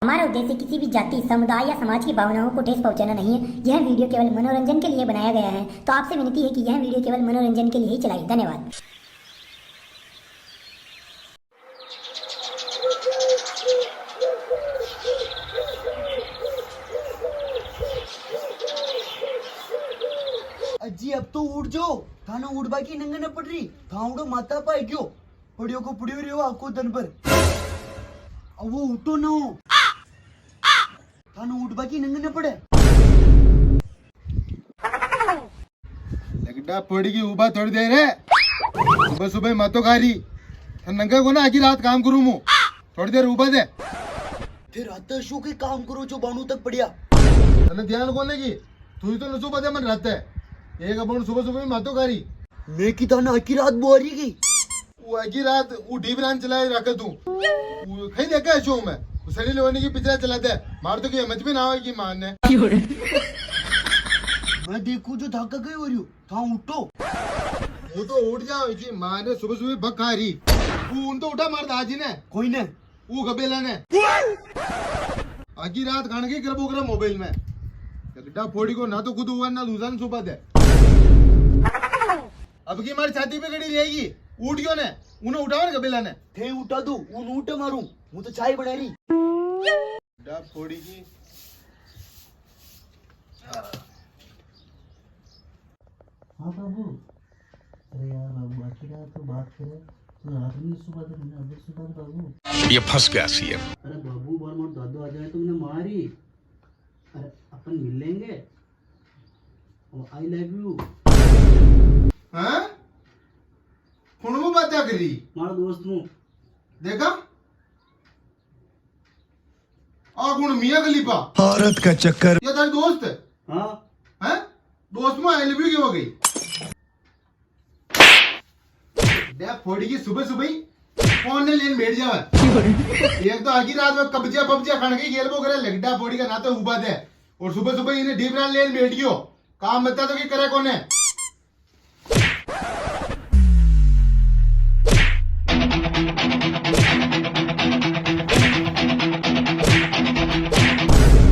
हमारा उद्देश्य किसी भी जाति, समुदाय या समाज की भावनाओं को ठेस पहुंचाना नहीं है। यह वीडियो केवल मनोरंजन के लिए बनाया गया है, तो आपसे विनती है कि यह वीडियो केवल मनोरंजन के लिए ही चलाइए। धन्यवाद। अजी अब तो उठ जाओ, थाना उड़बा की नंगे न पड़ रही था उड़ो माता पाए क्यों पड़ियो को पड़ियो रे आपको दन पर अब वो उठो ना हो थाना उड़बा की नंगे न पड़े लगड़ा पड़ी की उबा थोड़ी देर है। सुबह सुबह मातो खा रही नंगा को ना आखिर रात काम करूं मु थोड़ी देर उबा दे फिर आता शो के काम करो जो बानू तक पड़िया तने ध्यान कोने की तू ही तो नसु बदे मन रहता है एक अपन सुबह सुबह मातो खा रही मैं की थाना आखी रात बोरी गई वो आखिर रात वो डीबरान चलाए रखे तू कहीं देखा है शो में सड़ी लेवानी की पिक्चर चलाते है मार तो की हिम्मत भी ना हो की मान ने मैं देखू जो थका गई हो रही था उठो वो तो उठ जाओ की मां ने सुबह सुबह भग खा रही वो उन तो उठा मार दाजी ने कोई ने वो गबेला ने आखिर रात खाने की करबो करे मोबाइल में लगड़ा फोड़ी को ना तो खुद हुआ ना दूसरा ने सुबह दे अब की मारी छाती पे गड़ी रहेगी उठ गयो ने उन्हें उठाओ ना कबीला ने थे उठा दो उन उठ मारू मैं तो चाय बना रही डा फोड़ी की हाँ बाबू। अरे यार बाबू आखिर रात तो बात करे तो रात में सुबह तक मैंने अभी सुबह बाबू ये फंस गया सीएम। अरे बाबू बार मोर दादू आ जाए तो मैंने मारी। अरे अपन मिल लेंगे और आई लव यू हैं फोन में बात क्या कर रही मारा दोस्त हूँ। देखा और कौन मियां खलीफा औरत का चक्कर ये तेरा दोस्त है हाँ हैं दोस्त में आई लव यू क्यों हो गई डा फोड़ी की सुबह सुबह ही फोन ने लेन बैठ जावे एक तो आखिर रात में कब्जा खाने की खेल वो करे लगडा फोड़ी का ना तो उबा दे और सुबह सुबह इन्हें डीबरान लेन बैठ गयो काम बता तो कि करे कौन है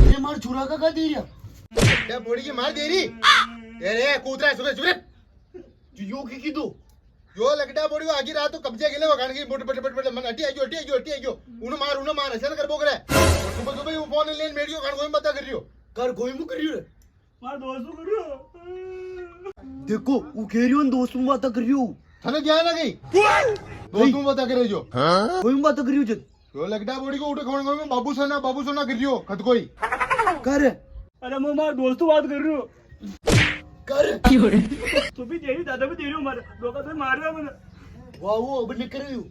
ये मार छुरा का दे रिया डा फोड़ी की मार दे रही अरे कूतरा सुबह सुबह यो की दो यो लगडा फोड़ी को आखिर रात तो कब्जा खेले वो खाने की मोट पट मन हटी आइयो उन्हें मार ऐसा कर बो करे और सुबह सुबह वो फोन लेन बैठ गयो खान कोई बता कर रियो कर कोई मु करियो रे मारा दोस्त को करो। देखो वो कह रही दोस्त में बात कर रही हूँ थाने ध्यान आ गई दोस्त में बता करे जो कोई में बात कर रही हूँ जब यो लगडा बोड़ी को उठे खाने में बाबू सोना कर रियो खत कोई कर अरे मैं मारा दोस्त बात कर रही हूँ। कर तू भी तेरी दादा भी दे रही हूँ मारा धोखा से मार रहा मैंने। वाह वो अब नहीं कर रही हूँ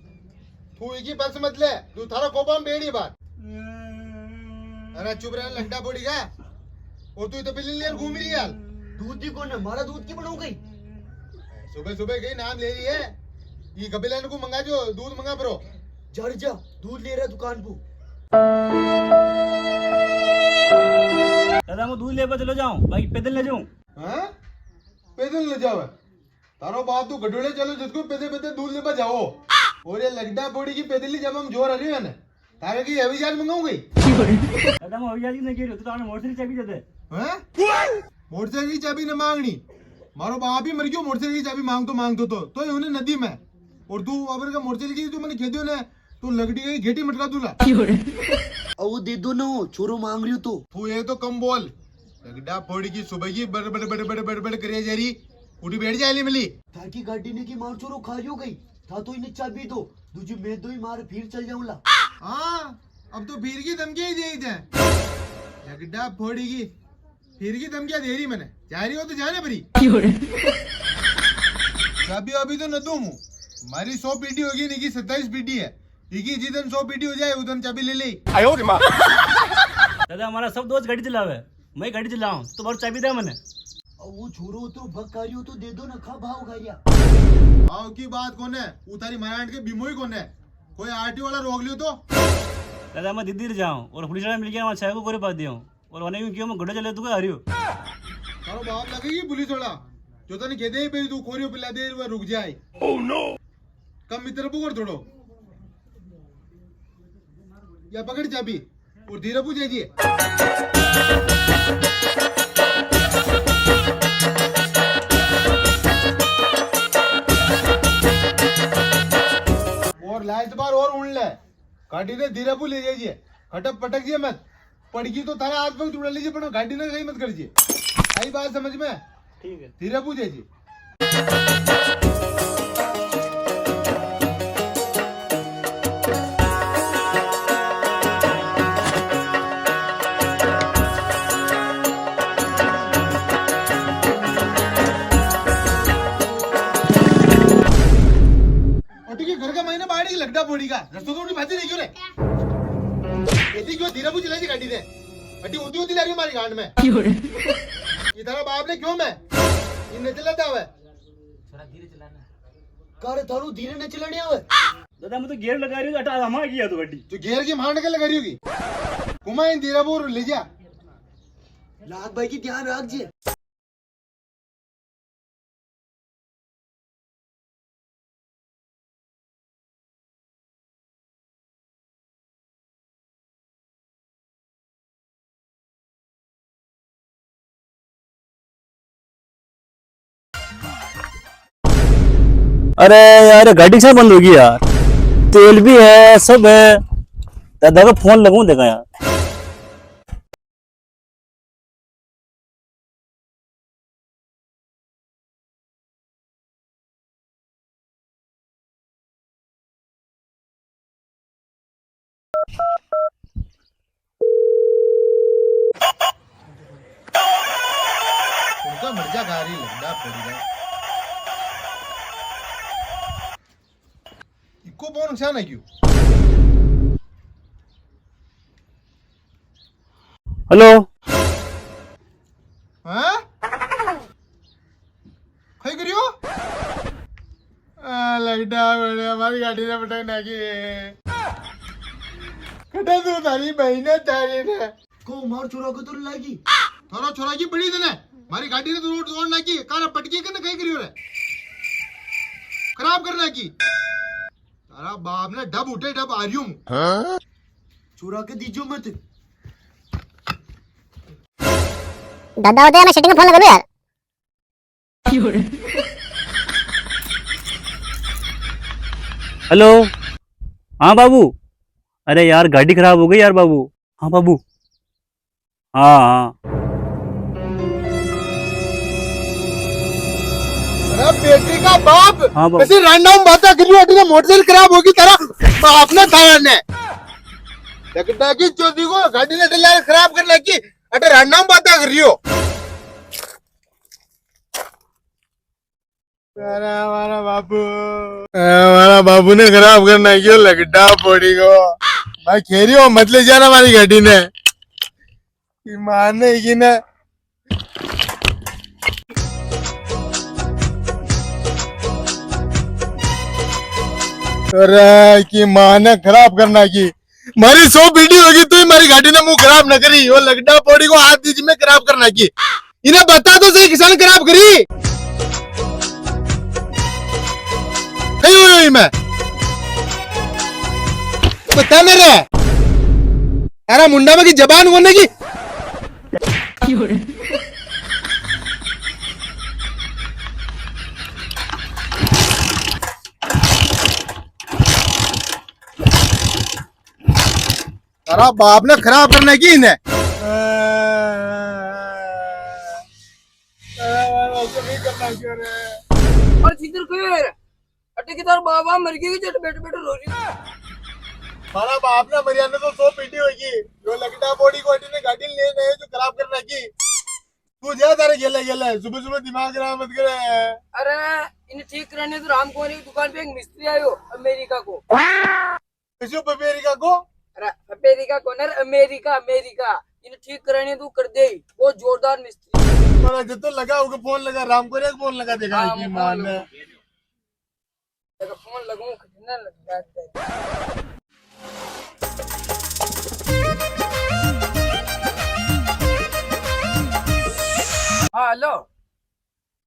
तू एक ही पक्ष मत ले तू थारा कोपा में बेड़ी बात अरे चुप रह लगडा बोड़ी का और तू तो बिल्ली लेकर घूम रही यार दूध ही कौन है हमारा दूध की बनाऊ गई सुबह सुबह गई नाम ले रही है ये कपिला को मंगा जो दूध मंगा ब्रो जड़ जा दूध ले रहा दुकान को दादा मैं दूध लेकर चलो जाऊँ बाकी पैदल ले जाऊँ। हाँ पैदल ले जाओ तारो बाप तू गडोले चलो जिसको पैदल दूध ले जाओ और ये लगडा बोड़ी की पैदली जब हम जोर आ रही है ना तारे की अभी जान मंगाऊंगी दादा मैं अभी नहीं कह रही तो मोटरसाइकिल चाबी दे दे। मोटरसाइकिल की चाबी न मांगनी मारो बाप ही मर गयो मोटरसाइकिल की चाबी मांग तो उन्हें नदी में और तू अगर का मोटरसाइकिल की तू मैंने खेदियो ने तू लगड़ी गई घेटी मटका दूला अब वो दे दो ना छोरो मांग रही हो तो तू ये तो कम बोल लगड़ा फोड़ी की सुबह की बड़ करे जा रही उठी बैठ जाए मिली ताकि गाड़ी ने की मार छोरो खा रही हो गई था तो इन्हें चाबी दो दूजी मैं दो ही मार फिर चल जाऊंगा हाँ अब तो फिर की धमकियां ही दे थे लगड़ा फोड़ी की फिर की धमकियां दे रही मैंने जा रही हो तो जाने परी चाबी अभी तो न दूं हमारी 100 पीटी होगी नहीं की 27 पीटी है इकी जिधन 100 पीटी हो जाए उधन चाबी ले ले दादा हमारा सब दोस्त गाड़ी चलावे मैं गाड़ी चलाऊं तो बार चाबी दे मैंने। अब वो छोरो तो भग खा रही हो तो दे दो ना खा भाव खा रिया भाव की बात कौन है उतारी मराठ के बीमो ही कौन है कोई आरटी वाला रोक लियो तो दादा मैं दीदी जाऊँ और पुलिस वाला मिल गया मैं चाय को करे पा दिया और उन्हें क्यों मैं गड्ढा चले तू आ रही हो तारो बाप लगेगी पुलिस वाला जो तने कहते ही पे तू खोरियो पिला दे रुक जाए कम मित्र पुकर थोड़ो या पकड़ चाबी और धीरेबू दीजिए। और लाइट बार और उड़ ले गाड़ी ने धीरेबू ले जाइए, खटक पटक दिए मत, पड़गी तो थारा हाथ पग जुड़ा लीजिए, पर गाड़ी ने सही मत करिए। आई बात समझ में? ठीक है। धीरेबू दीजिए। घर का महीना बाहर ही लगता पड़ी का रस्तों तो भाती नहीं क्यों रे? ऐसी क्यों धीरेबू चलाई थी गाड़ी ने? अड्डी होती होती ला रही हमारी गांड में। ये तारा बाप ने क्यों मैं इन चलाता हुआ थोड़ा धीरे चलाना। कार थारू धीरे न चलाने आवे। दादा मैं तो गियर लगा रही हूँ, अटा हमारा किया तो गाड़ी। तो गियर की मांड के लगा रही होगी। कुमा इन धीरेबू ले जा। लाख भाई की ध्यान रख जे। अरे यार गाड़ी से बंद होगी यार, तेल भी है सब है। दादा का फोन लगाऊं देखा यार। उनका मर्जा गाड़ी लगता पड़ेगा। इको बहुत नुकसान है क्यों? हेलो हाँ कहीं करियो लगता बड़े हमारी गाड़ी ने पटक की कटा तू तारी बहने तारी ने को मार चुरा को तो लागी। थोड़ा छोरा की बड़ी देना हमारी गाड़ी ने तो रोड जोड़ ना की कारा पटकी करने कहीं करियो रे खराब करना की तारा बाप ने डब उठे डब आ रही हूँ चुरा के दीजो मत। दादा होते हैं मैं सेटिंग में फोन लगा लूं यार। हेलो हाँ बाबू, अरे यार गाड़ी खराब हो गई यार बाबू। हाँ बाबू, हाँ हाँ अरे बेटी का बाप हाँ बाबू। ऐसी रैंडम बातें करियो अटी मोटरसाइकिल खराब होगी तेरा बाप ने थाया ने लगता कि चौथी को गाड़ी ने डला खराब करने की अटे रैंडम बातें करियो। अरे हमारा बाबू ने खराब करना क्यों लगता पड़ी को मैं खेरी हो मत ले जाना हमारी गाड़ी ने मारने की ना अरे की माँ ने खराब करना की मारी 100 पीढ़ी होगी तो हमारी गाड़ी ने मुंह खराब न करी वो लगड़ा पौड़ी को हाथ दीजिए में खराब करना की इन्हें बता तो सही किसान खराब करी कहीं हुई मैं बता मेरे यारा मुंडा में की जबान होने की तारा बाप ने खराब करने की इन्हें और चित्र क्यों है अटे की तार बाबा मर गई जट बैठ बैठ रो रही हमारा बाप ने मरियाने तो 100 पीटी होगी जो लगता बॉडी को ने गाड़ी ले नहीं जो खराब करने की तू जा तारे गेले गेले सुबह सुबह दिमाग खराब मत करे। अरे इन्हें ठीक कराने तो राम कुमार की दुकान पे एक मिस्त्री आयो अमेरिका को किसी अमेरिका को अरे अमेरिका को ना अमेरिका अमेरिका इन्हें ठीक कराने तो कर दे बहुत जोरदार मिस्त्री मारा जब तो लगा होगा फोन लगा राम को एक फोन लगा देखा हाँ, कि वो मान फोन लगाऊं कितना लग जाता है हाँ हेलो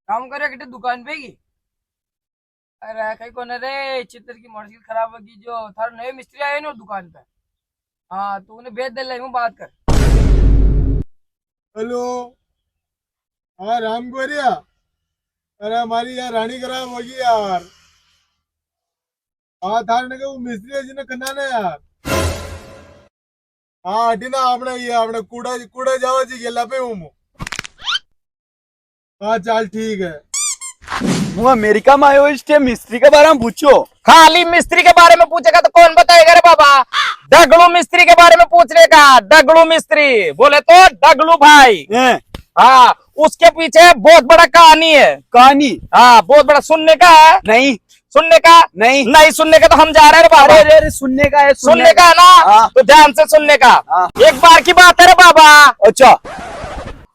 काम करे किटे दुकान पे की अरे कहीं को रे चित्र की मोटरसाइकिल खराब होगी जो थारा नए मिस्त्री आए ना दुकान पे हाँ तूने भेज दे ले बात कर। हेलो, हाँ राम गोरिया, अरे हमारी यार रानी खराब होगी यार। हाँ थाने के वो मिस्त्री है जिन्हें करना ना यार। हाँ हटी ना आपने ये आपने कूड़ा कूड़ा जावा जी गेला पे हूँ। हाँ चल ठीक है। वो अमेरिका में आयो इस टाइम मिस्त्री के बारे में पूछो। खाली मिस्त्री के बारे में पूछेगा तो कौन बताएगा रे बाबा। डगलू मिस्त्री के बारे में पूछने का, डगलू मिस्त्री बोले तो डगलू भाई। हाँ उसके पीछे बहुत बड़ा कहानी है। कहानी? हाँ बहुत बड़ा। सुनने का है? नहीं सुनने का नहीं सुनने का तो हम जा रहे हैं रे बाबा। अरे सुनने का है, सुनने का है ना? हाँ। तो ध्यान से सुनने का। हाँ। एक बार की बात है रे बाबा। अच्छा।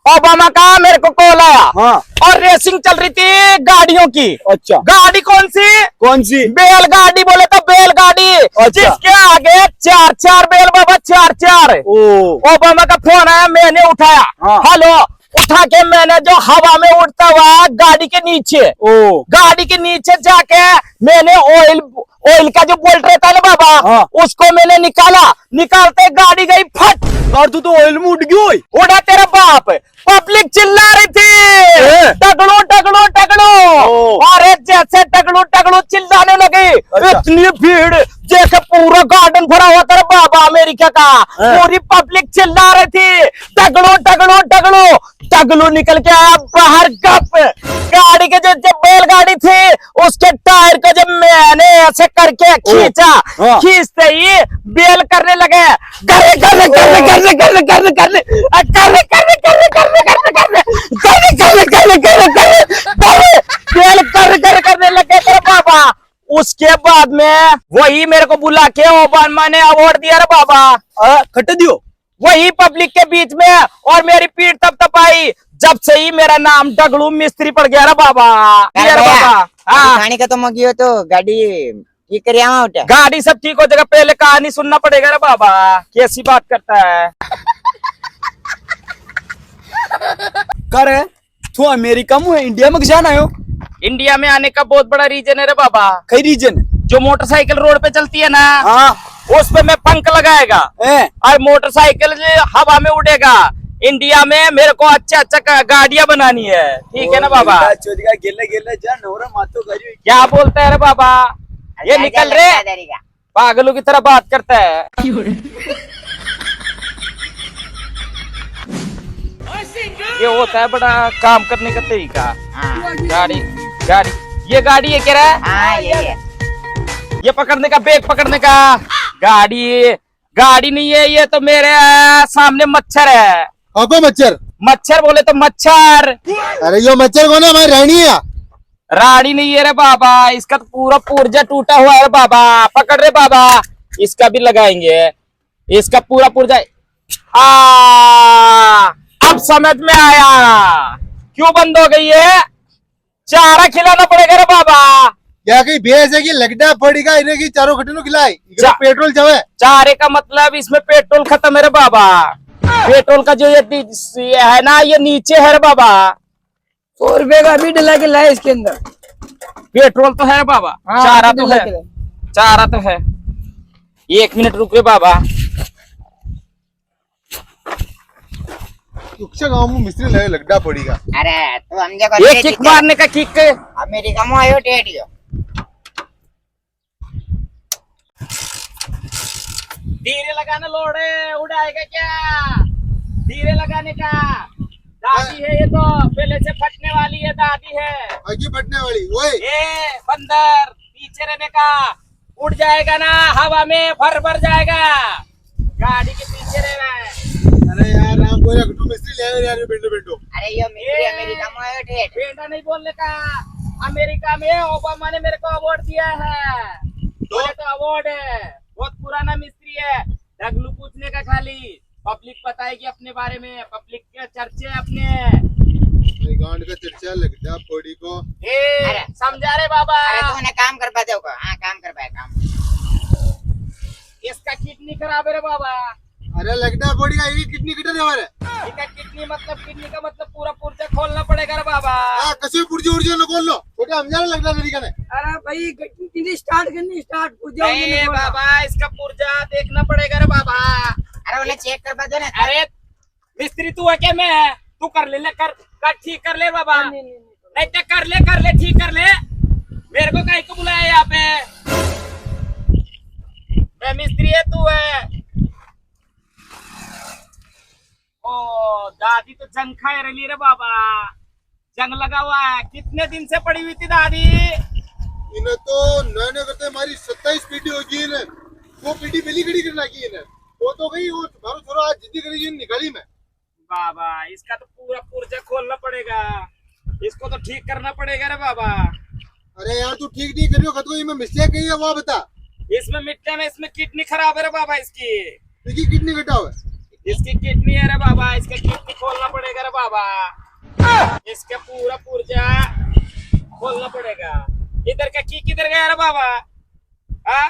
ओबामा का मेरे को कॉल आया। हाँ। और रेसिंग चल रही थी गाड़ियों की। अच्छा। गाड़ी कौन सी? कौन सी? बैलगाड़ी बोले तो बैलगाड़ी। अच्छा। जिसके आगे चार चार बैल बाबा, चार चार। ओबामा का फोन आया, मैंने उठाया। हाँ। हेलो उठा के मैंने जो हवा में उड़ता हुआ गाड़ी के नीचे, गाड़ी के नीचे जाके मैंने ऑयल का जो बोल्ट रहता है ना बाबा, हाँ। उसको मैंने निकाला। निकालते गाड़ी गई फट। और तू तो ऑयल में उठ गई। उड़ा तेरा बाप। पब्लिक चिल्ला रही थी टगड़ू टगड़ू टगड़ू। अरे जैसे टगड़ू टगड़ू चिल्लाने लगे, अच्छा। इतनी भीड़ जैसे पूरा गार्डन भरा हुआ था बाबा अमेरिका का। पूरी पब्लिक चिल्ला रही थी टगड़ू टगड़ू टगड़ू। टगड़ू निकल के आया बाहर। गप गाड़ी के जो बैलगाड़ी थी उसके टायर को जब मैंने ऐसे करके खींचा, खींचते ही बेल करने लगे। करने करने करने करने करने करने करने करने करने करने करने करने करने करने करने करने करने बेल कर करने लगे तेरे बाबा। उसके बाद में वही मेरे को बुला के ओबामा ने अवार्ड दिया रे बाबा। खट दियो वही पब्लिक के बीच में। और मेरी पीठ तब तपाई जब से ही मेरा नाम डगलू मिस्त्री पड़ गया रे बाबा। अरे बाबा भैया, हाँ। खाने का तो मगियो तो गाड़ी ठीक कर आवा उठा। गाड़ी सब ठीक हो जाएगा, पहले कहानी सुनना पड़ेगा रे बाबा। कैसी बात करता है। कर तू अमेरिका में इंडिया में जाना है? इंडिया में आने का बहुत बड़ा रीजन है रे बाबा। कई रीजन? जो मोटरसाइकिल रोड पे चलती है ना, हाँ। उस पे मैं पंख लगाएगा और मोटरसाइकिल हवा में उड़ेगा। इंडिया में मेरे को अच्छा गाड़ियां बनानी है, ठीक है ना बाबा। गेले गेले जा नवरा मातो करी। क्या बोलता है रे बाबा, ये निकल रहे पागलों की तरह बात करता है। ये होता है बड़ा काम करने का तरीका। गाड़ी गाड़ी ये गाड़ी है कह रहा है। हाँ ये पकड़ने का, बैग पकड़ने का। गाड़ी नहीं है ये तो मेरे सामने मच्छर है। आपको मच्छर? मच्छर बोले तो मच्छर। अरे यो मच्छर कौन है? हमारी रानी है। रानी नहीं है रे बाबा, इसका तो पूरा पुर्जा टूटा हुआ है बाबा। पकड़ रे बाबा, इसका भी लगाएंगे। इसका पूरा पुर्जा। अब समझ में आया क्यों बंद हो गई है। चारा खिलाना पड़ेगा रे बाबा। क्या कहीं भैंस है कि लगड़ा पड़ेगा इन्हें की चारों खटनों खिलाए पेट्रोल जावे। चारे का मतलब इसमें पेट्रोल खत्म है रे बाबा। पेट्रोल का जो ये है ना, ये नीचे है रे बाबा। 100 रुपए का भी डला के लाए इसके अंदर। पेट्रोल तो है रे बाबा। हाँ, चारा अभी तो डला है, के लाए। चारा तो है। 1 मिनट रुके बाबा। गाँव में मिस्त्री लगे लगड़ा पड़ेगा। अरे तू हम जगह ये किक मारने का किक। अमेरिका में आयो टेडियो। धीरे लगाना लोड़े, उड़ाएगा क्या? धीरे लगाने का। दादी है ये तो, पहले से फटने वाली है दादी है। आगे फटने वाली ओए। ये बंदर पीछे रहने का, उड़ जाएगा ना हवा में, भर जाएगा। गाड़ी के पीछे रहना है। अरे यार राम को तू मिस्त्री ले यार बेटो बेटो। अरे यो मिस्त्री अमेरिका में आयो टेड। बेटा नहीं बोलने का। अमेरिका में ओबामा ने मेरे को अवार्ड दिया है। तो अवार्ड है, बहुत पुराना मिस्त्री है। डगलू पूछने का खाली, पब्लिक बताएगी अपने बारे में। पब्लिक के चर्चे अपने गांड का चर्चा लगड़ा पड़ी को। समझा रे बाबा। अरे तूने काम कर पाते हो को? हाँ काम कर पाए काम। इसका किडनी खराब है रे बाबा। अरे लगड़ा पड़ी का ये कितनी गिटर है हमारे। किडनी मतलब किडनी का मतलब पूरा पुर्जा खोलना पड़ेगा रे बाबा। कसे पुर्जे उर्जे न खोल लो छोटे हमजाने लगता तरीका ने। अरे भाई गड्डी स्टार्ट करनी स्टार्ट पूजा नहीं बाबा इसका पुर्जा देखना पड़ेगा रे बाबा। अरे उन्हें चेक करवा दो ना। अरे मिस्त्री तू है क्या मैं है? तू कर ले कर ठीक कर ले बाबा। नहीं तो कर ले ठीक कर ले। मेरे को काहे को बुलाया यहाँ पे? मैं मिस्त्री है तू है। ओ दादी तो जंग खाए रही रे बाबा। जंग लगा हुआ है। कितने दिन से पड़ी हुई थी दादी? इन्हें तो नए करते हमारी 27 पीढ़ी होगी इन्हें। वो पीढ़ी मिली गड़ी करना की इन्हें। वो तो गई वो मारो छोरो आज जिद्दी करेगी निकाली में। बाबा इसका तो पूरा पुर्जा खोलना पड़ेगा। इसको तो ठीक करना पड़ेगा रे बाबा। अरे यार तू ठीक नहीं करियो खत को इसमें मिस्टेक कही है वो बता। इसमें मिट्टी में इसमें किडनी खराब है रे बाबा इसकी। देखी कितनी घटा हुआ है। इसकी किडनी है रे बाबा। इसका किडनी खोलना पड़ेगा रे बाबा। इसका पूरा पुर्जा खोलना पड़ेगा। इधर का की किधर गया रे बाबा? हाँ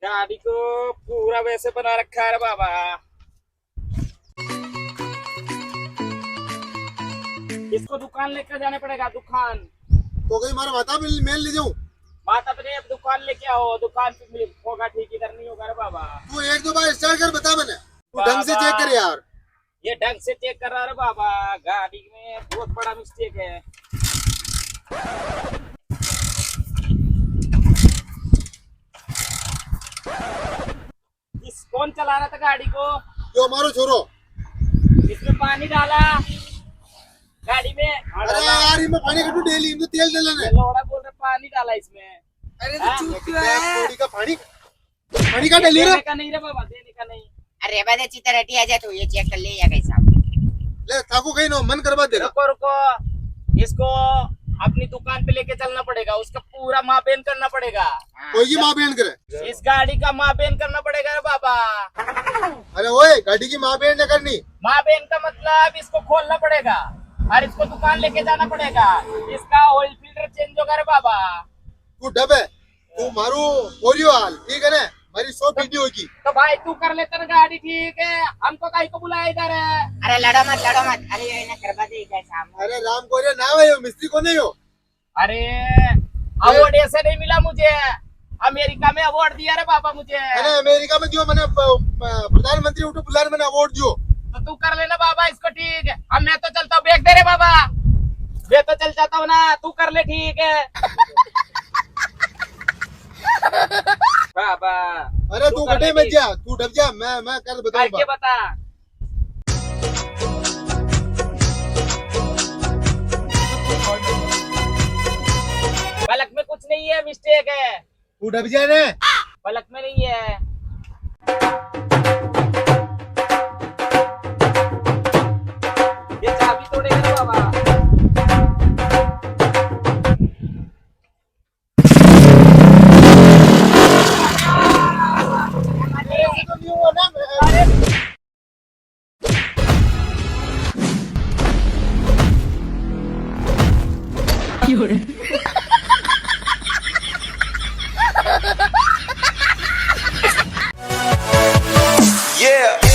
गाड़ी को पूरा वैसे बना रखा है रे बाबा। इसको दुकान लेकर जाने पड़ेगा। दुकान तो कहीं मारा माता में मेल ले जाऊं। माता पे अब दुकान लेके आओ। दुकान पे होगा ठीक इधर नहीं होगा रे बाबा। तू एक दो बार स्टार्ट कर बता मैंने। तू ढंग से चेक कर यार। ये ढंग से चेक कर रहा है बाबा। गाड़ी में बहुत बड़ा मिस्टेक है। कौन चला रहा था गाड़ी को? जो मारो छोरो। इसमें पानी डाला गाड़ी में। अरे यार इसमें पानी कटू डेली इनको तेल डालना है। लोड़ा बोल रहे पानी डाला इसमें। अरे तो चूक क्यों है? थोड़ी का पानी का डाली रे। देने का नहीं रे बाबा देने का नहीं। अरे बाद चितर हटी आ जा तू ये चेक कर ले या कैसा। ले थाको कहीं ना मन करवा दे। रुको रुको इसको अपनी दुकान पे लेके चलना पड़ेगा। उसका पूरा मापेन करना पड़ेगा। कोई की माँ बहन करे। इस गाड़ी का मापेन करना पड़ेगा रे बाबा। अरे ओए गाड़ी की माँ बहन न करनी। मापेन का मतलब इसको खोलना पड़ेगा और इसको दुकान लेके जाना पड़ेगा। इसका ऑयल फिल्टर चेंज होगा रे बाबा। तू डब है तू मारू बोलियो हाल ठीक है ना। हमारी 100 पीढ़ी होगी। तो भाई तू कर लेता ना गाड़ी ठीक है। हमको काहे को बुलाया इधर है? अरे लड़ो मत। अरे ये ना करवा दे कैसा। अरे राम को ना भाई हो मिस्त्री को नहीं हो। अरे अवार्ड ऐसे नहीं मिला मुझे। अमेरिका में अवार्ड दिया रे बाबा मुझे। अरे अमेरिका में जो मैंने प्रधानमंत्री उठो बुलाने मैंने अवार्ड दियो। तो तू कर लेना बाबा इसको ठीक है। अब मैं तो चलता हूँ। बैग दे रे बाबा। मैं तो चल जाता हूँ ना। तू कर ले ठीक है बाबा। अरे तू गड्ढे मत जा तू डब जा। मैं कर बताऊंगा। बता पलक में कुछ नहीं है मिस्टेक है। तू डब जा रे। पलक में नहीं है। ये चाबी तोड़ेगा ना बाबा। Yeah.